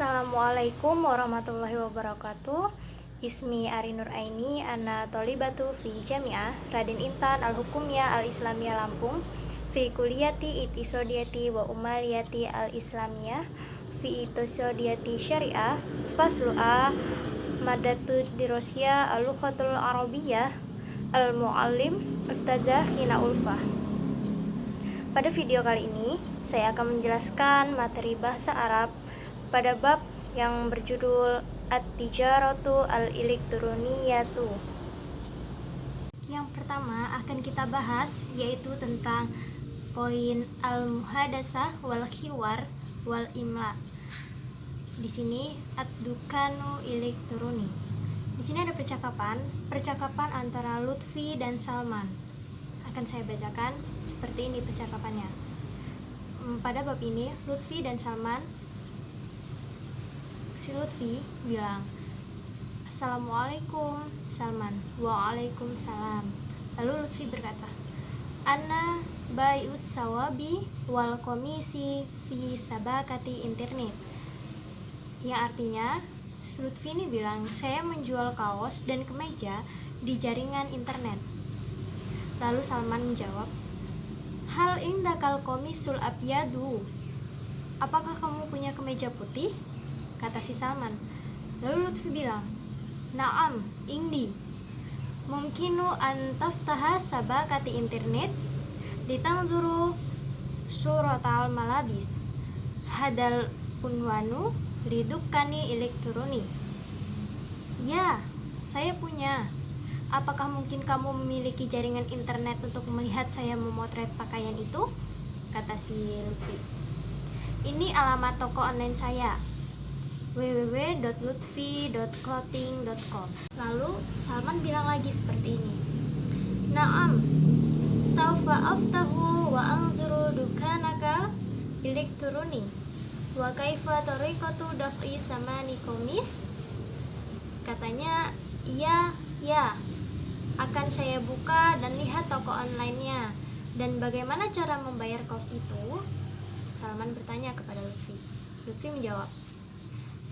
Assalamualaikum warahmatullahi wabarakatuh. Ismi Ari Nur Aini, ana tholibatu fi Jami'ah Raden Intan Al-Hukumiyah Al-Islamiyah Lampung, fi kulliyati Iqtisadiyati wa Umaliyati Al-Islamiyah, fi Iqtisadiyati Syariah, faslu A, Madatu Dirosiyah Al-Lughatul Arabiyyah, Al-Muallim Ustazah Khina Ulfah. Pada video kali ini, saya akan menjelaskan materi bahasa Arab pada bab yang berjudul At-Tijaratu Al-Elektroniyatu. Yang pertama akan kita bahas yaitu tentang poin al-muhadasah wal khiwar wal imla. Di sini ad-dukanu elektroni. Di sini ada percakapan antara Lutfi dan Salman. Akan saya bacakan seperti ini percakapannya. Pada bab ini Lutfi dan Salman, si Lutfi bilang, Assalamualaikum. Salman, Waalaikumsalam. Lalu Lutfi berkata, Ana bai'us sawabi wal komisi fi sabakati internet. Yang artinya Lutfi ini bilang, saya menjual kaos dan kemeja di jaringan internet. Lalu Salman menjawab, Hal indakal komisul abyadu. Apakah kamu punya kemeja putih? Kata si Salman. Lalu Lutfi bilang, Naam, indi. Mungkinu an taftaha sabakati internet litanzuru suratal malabis. Hadal unwanu lidukani elektroni. Ya, saya punya. Apakah mungkin kamu memiliki jaringan internet untuk melihat saya memotret pakaian itu? Kata si Lutfi. Ini alamat toko online saya, www.lutfi.clothing.com. Lalu Salman bilang lagi seperti ini, Naam, saufa aftahu wa anzuru dukanaka elektroni wa kaifa tariqatu daf'i samani komis. Katanya, iya, akan saya buka dan lihat toko online-nya. Dan bagaimana cara membayar kaos itu? Salman bertanya kepada Lutfi. Lutfi menjawab,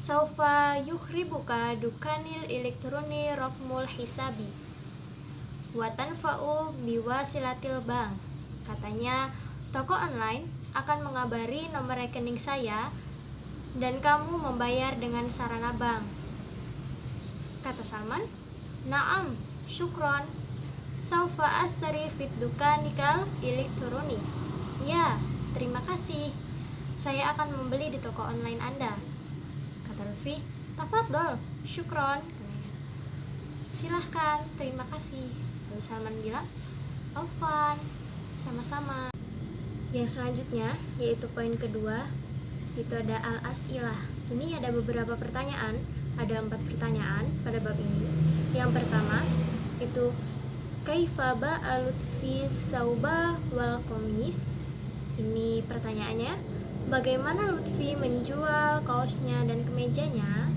Saufa yukhribuka dukanil elektroni rokmul hisabi wa tanfa'u biwasilatil bank. Katanya, toko online akan mengabari nomor rekening saya dan kamu membayar dengan sarana bank. Kata Salman, Naam, syukron. Saufa astari fit dukanikal elektroni. Ya, terima kasih. Saya akan membeli di toko online Anda. Kata Lutfi, tafadhol, syukron. Silahkan, terima kasih. Lalu Salman bilang, Afwan, sama-sama. Yang selanjutnya, yaitu poin kedua, itu ada al-as'ilah. Ini ada beberapa pertanyaan, ada 4 pertanyaan pada bab ini. Yang pertama, itu Kaifa ba'a Lutfi sauba wal komis. Ini pertanyaannya, bagaimana Lutfi menjual kaosnya dan kemejanya?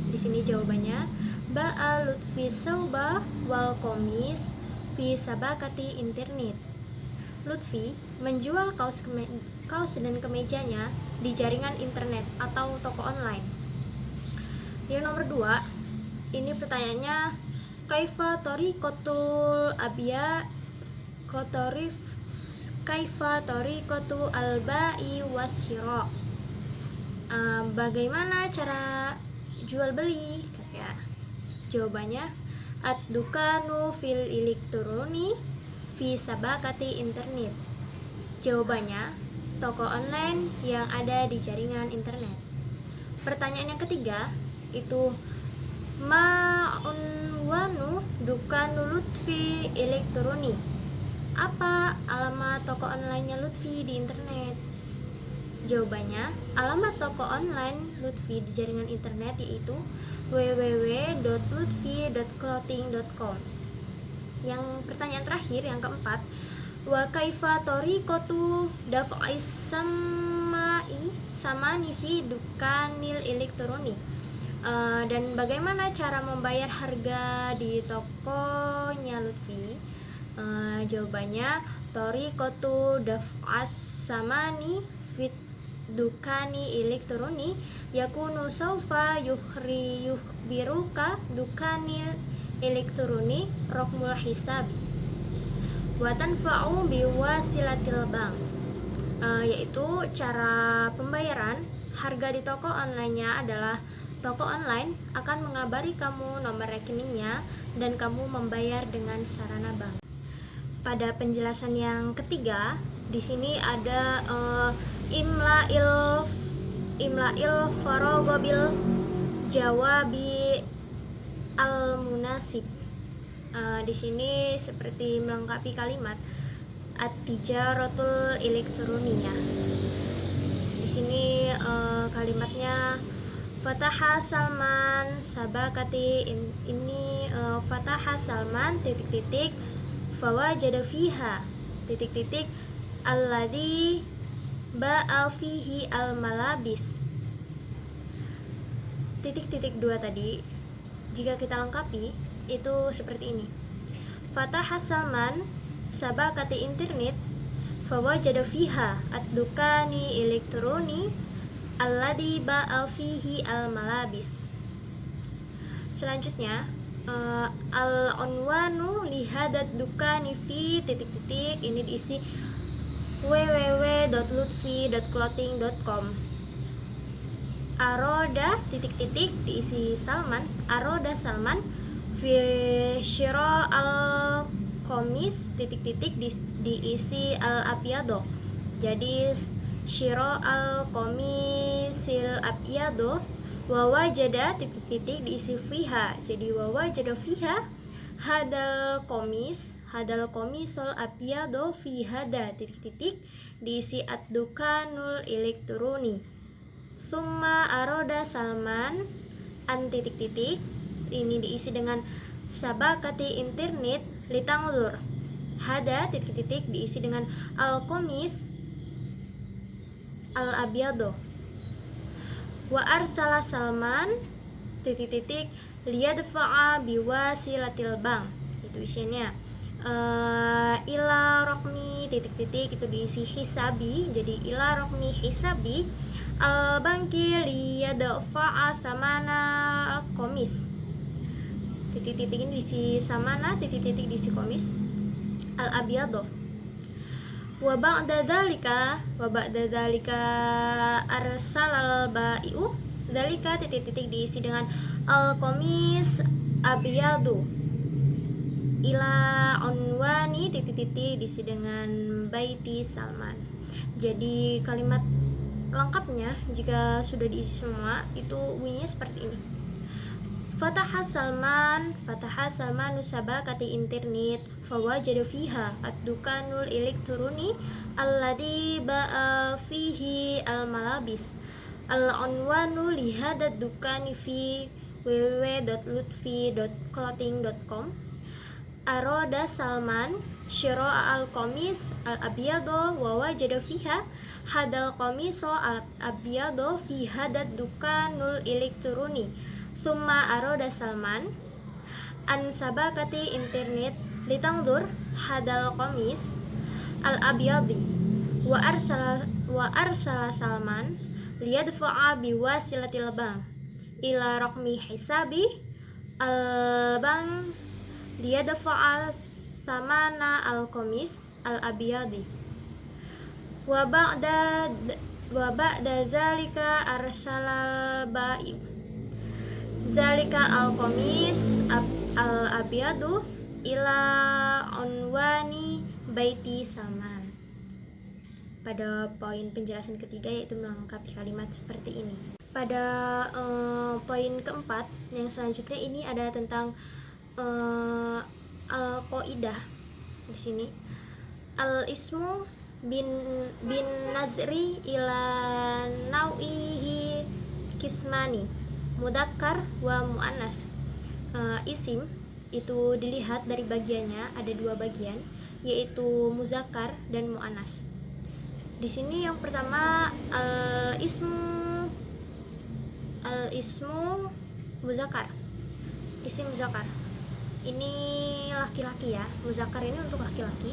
Di sini jawabannya, ba'a Lutfi sauba wal komis fi sabakati internet. Lutfi menjual kaos dan kemejanya di jaringan internet atau toko online. Yang nomor 2, ini pertanyaannya, Kaifa tariqatul abya kotorif kaifa tariqatu al-ba'i wasyira. Bagaimana cara jual beli? Katanya. Jawabannya, ad-dukanu fil elektroni fi sabakati internet. Jawabannya, toko online yang ada di jaringan internet. Pertanyaan yang ketiga, itu ma'unwanu dukanu Lutfi elektroni. Apa alamat toko online-nya Lutfi di internet? Jawabannya, alamat toko online Lutfi di jaringan internet yaitu www.lutfi.clothing.com. Yang pertanyaan terakhir, yang keempat, wa kaifa tariqatu daf'is samani fi dukanil elektroni. Dan bagaimana cara membayar harga di tokonya Lutfi? Jawabannya, tariqatu daf'as samani fit dukani elektroni yakunu saufa yukhbiruka dukanil elektroni rokmul hisab wa tanfa'u biwasilatil bank, yaitu cara pembayaran harga di toko online-nya adalah toko online akan mengabari kamu nomor rekeningnya dan kamu membayar dengan sarana bank. Pada penjelasan yang ketiga, di sini ada imla'il faragha bil jawabi al-munasib. Di sini seperti melengkapi kalimat at-tijaratul elektroniyah. Di sini kalimatnya Fataha Salman sabakati ini Fataha Salman titik-titik fawajada fiha titik-titik alladhi ba'a fihi al-malabis. Titik-titik dua tadi jika kita lengkapi itu seperti ini. Fataha Salman sabakati internet fawajada fiha ad-dukani elektroni alladhi ba'a fihi al-malabis. Selanjutnya al-unwanu lihadad dukani fi titik-titik ini diisi www.lutfi.clothing.com. Aroda titik-titik diisi Salman, aroda Salman fi syira al-komis titik-titik diisi al-abyado. Jadi syira al-komisil abyado wa wajada titik-titik diisi fiha. Jadi wa wajada fiha hadal komisol abyado fi hada titik-titik diisi ad-dukanul elektroni. Summa aroda Salman an titik-titik ini diisi dengan sabakati internet litangdur. Hada titik-titik diisi dengan al-komis al-abyado. Wa arsala Salman titik-titik liyadfa'a biwasilatil bank. Itu isinya. Ila rokmi titik-titik itu diisi hisabi. Jadi ila rokmi hisabi al banki liyadfa'a samana komis. Titik-titik ini diisi samana titik-titik diisi komis al abyado. Wa ba'da dzalika arsalal bai'u dzalika titik-titik diisi dengan al komis abyadu ila unwani titik-titik diisi dengan baiti Salman. Jadi kalimat lengkapnya jika sudah diisi semua itu bunyinya seperti ini. Fataha Salmanu sabakati internet fawajada fiha ad-dukanul elektroni alladhi ba'a fihi al-malabis. Al-unwanu lihadad dukani fi www.lutfi.clothing.com. Aroda Salman syira'a al-komis al-abyado wa wajada fiha hadal komiso al-abyado fi hadad dukanul elektroni. Summa aroda Salman an sabakati internet litangdur hadal komis al-abyadi wa arsala Salman liyadfa'a biwasilatil bank ila rokmi hisabi al-bank liyadfa'a samana al-komis al-abyadi. Wa ba'da zalika arsalal ba'i zalika al-komis al-abyadu ila unwani baiti Salman. Pada poin penjelasan ketiga yaitu melengkapi kalimat seperti ini. Pada poin keempat yang selanjutnya ini ada tentang al-qaidah. Di sini al-ismu bin nazri ila nau'ihi kismani mudzakkar wa muannas. Isim itu dilihat dari bagiannya ada dua bagian yaitu muzakkar dan muannas. Di sini yang pertama al-ismu muzakkar. Isim muzakkar. Ini laki-laki ya. Muzakkar ini untuk laki-laki.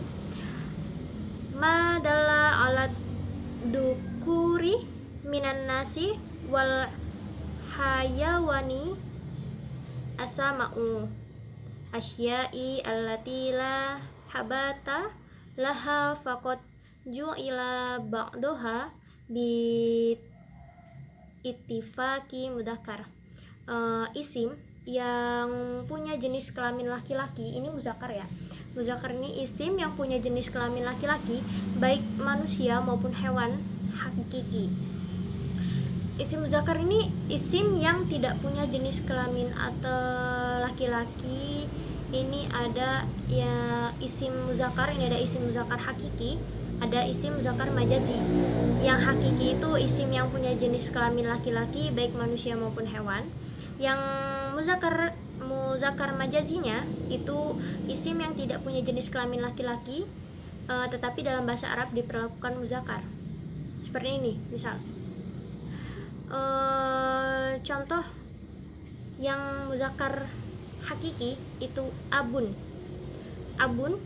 Ma dalla ala dukuri minan nasi wal hayawani asama'u asya'i allati la habata laha faqad ju'ila ba'daha bi ittifaqi mudzakkar. Isim yang punya jenis kelamin laki-laki ini muzakkar ya. Muzakkar ini isim yang punya jenis kelamin laki-laki baik manusia maupun hewan hakiki. Isim muzakkar ini isim yang tidak punya jenis kelamin atau laki-laki. Ini ada ya isim muzakkar, ini ada isim muzakkar hakiki, ada isim muzakkar majazi. Yang hakiki itu isim yang punya jenis kelamin laki-laki baik manusia maupun hewan. Yang muzakkar majazinya itu isim yang tidak punya jenis kelamin laki-laki tetapi dalam bahasa Arab diperlakukan muzakkar. Seperti ini, misal contoh yang muzakkar hakiki itu abun. Abun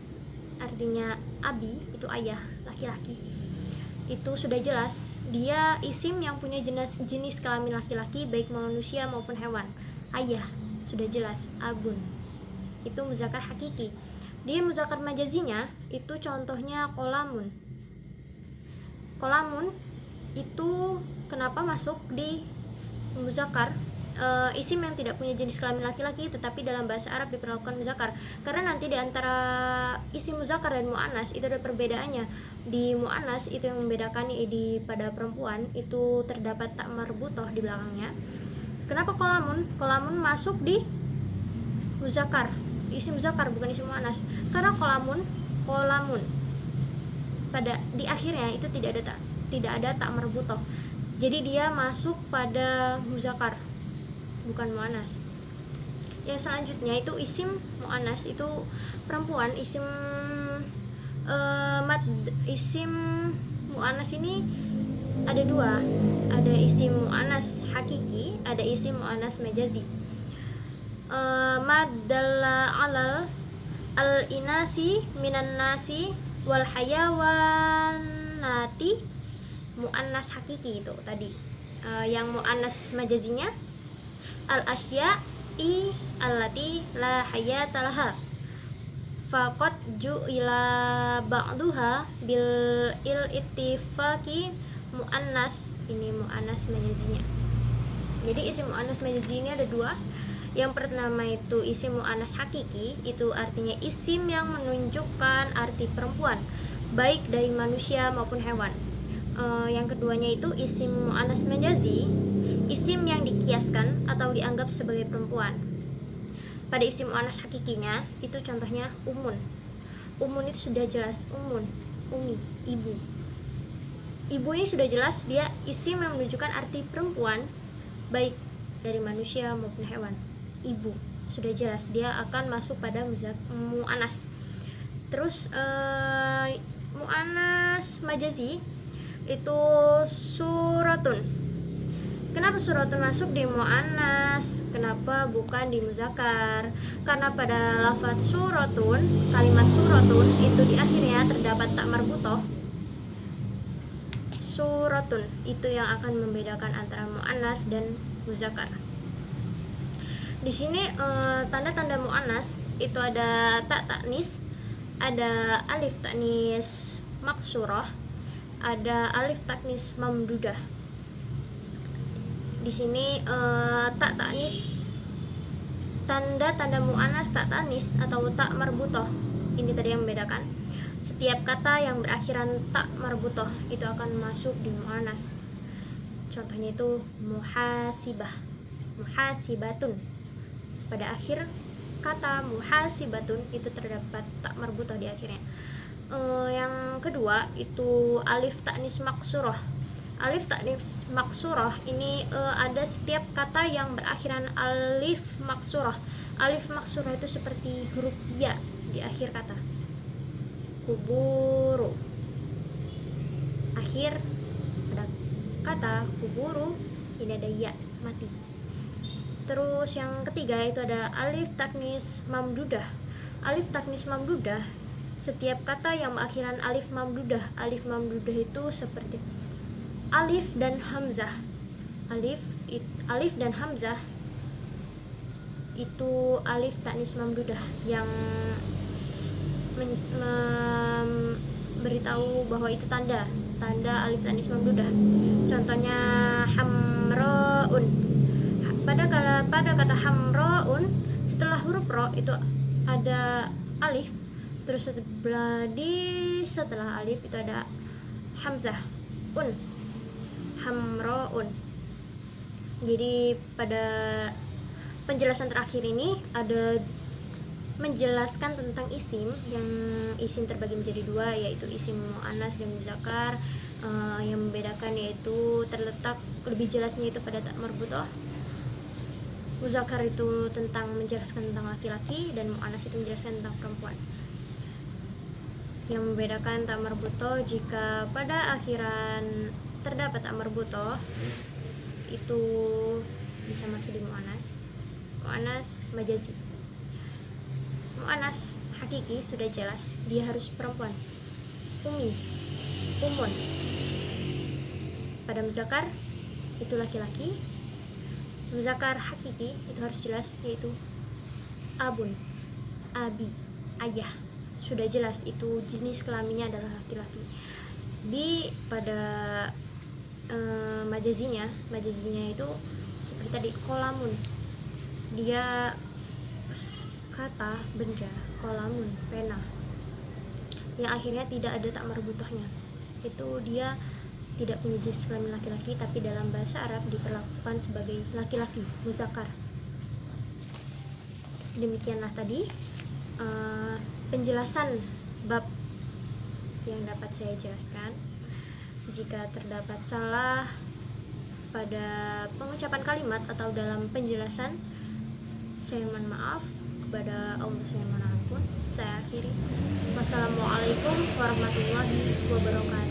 artinya abi, itu ayah, laki-laki. Itu sudah jelas dia isim yang punya jenis kelamin laki-laki baik manusia maupun hewan. Ayah, sudah jelas abun. Itu muzakkar hakiki. Dia muzakkar majazinya itu contohnya kolamun. Kolamun itu kenapa masuk di muzakkar? Isim yang tidak punya jenis kelamin laki-laki tetapi dalam bahasa Arab diperlakukan muzakkar, karena nanti di antara isim muzakkar dan muannas itu ada perbedaannya. Di muannas itu yang membedakan pada perempuan itu terdapat tak marbutoh di belakangnya. Kenapa kolamun? Kolamun masuk di muzakkar, isim muzakkar bukan isim muannas, karena kolamun pada di akhirnya itu tidak ada tak marbutoh. Jadi dia masuk pada muzakkar bukan muannas. Yang selanjutnya itu isim muannas, itu perempuan. Isim isim muannas ini ada dua, ada isim muannas hakiki, ada isim muannas majazi. Madalla alal al inasi minan nasi wal hayawanati muannas hakiki itu tadi. Yang muannas majazinya al asya'i allati la hayata laha faqad ju'ila ba'duha bil ittifaqi muannas. Ini muannas majazinya. Jadi isim muannas majazi ini ada dua. Yang pertama itu isim muannas hakiki, itu artinya isim yang menunjukkan arti perempuan baik dari manusia maupun hewan. Yang keduanya itu isim muannas majazi, isim yang dikiaskan atau dianggap sebagai perempuan. Pada isim muannas hakikinya itu contohnya umun. Umun itu sudah jelas, umi, ibu. Ibu ini sudah jelas dia isim yang menunjukkan arti perempuan baik dari manusia maupun hewan. Ibu sudah jelas dia akan masuk pada muannas. Terus muannas majazi itu suratun. Kenapa suratun masuk di muannas? Kenapa bukan di muzakkar? Karena pada lafaz suratun, kalimat suratun itu di akhirnya terdapat tak marbutoh. Suratun itu yang akan membedakan antara muannas dan muzakkar. Di sini tanda-tanda muannas itu ada tak taknis, ada alif taknis maksurah, ada alif taknis mamdudah. Di sini tak taknis, tanda-tanda muannas tak taknis atau tak marbutoh. Ini tadi yang membedakan. Setiap kata yang berakhiran tak marbutoh itu akan masuk di muannas. Contohnya itu muhasibah, muhasibatun. Pada akhir kata muhasibatun itu terdapat tak marbutoh di akhirnya. Yang kedua itu alif taknis maksurah. Alif taknis maksurah ini ada setiap kata yang berakhiran alif maksurah. Alif maksurah itu seperti huruf ya di akhir kata. Kuburu. Akhir pada kata kuburu ini ada ya, mati. Terus yang ketiga itu ada alif taknis mamdudah. Alif taknis mamdudah, setiap kata yang berakhiran alif mamdudah. Alif mamdudah itu seperti alif dan hamzah. Alif dan hamzah itu alif tanis mamdudah yang memberitahu bahwa itu tanda alif tanis mamdudah. Contohnya hamraun. Pada kata hamraun, setelah huruf ro itu ada alif, terus setelah alif itu ada hamzah hamraun. Jadi pada penjelasan terakhir ini ada menjelaskan tentang isim, yang isim terbagi menjadi dua, yaitu isim mu'annas dan muzakkar. Yang membedakan yaitu terletak lebih jelasnya itu pada ta marbutah. Muzakkar itu menjelaskan tentang laki-laki, dan mu'annas itu menjelaskan tentang perempuan. Yang membedakan ta marbutah, jika pada akhiran terdapat ta marbutah, itu bisa masuk di mu'annas majazi. Mu'annas hakiki sudah jelas, dia harus perempuan, umun. Pada muzakkar itu laki-laki. Muzakkar hakiki itu harus jelas, yaitu abun, abi, ayah. Sudah jelas itu jenis kelaminnya adalah laki-laki. Pada majazinya itu seperti tadi, kolamun, dia kata benda, kolamun pena, yang akhirnya tidak ada tak marbutahnya, itu dia tidak punya jenis kelamin laki-laki, tapi dalam bahasa Arab diperlakukan sebagai laki-laki, muzakkar. Demikianlah tadi penjelasan bab yang dapat saya jelaskan. Jika terdapat salah pada pengucapan kalimat atau dalam penjelasan, saya mohon maaf. Kepada Allah saya mohon ampun. Saya akhiri. Wassalamualaikum warahmatullahi wabarakatuh.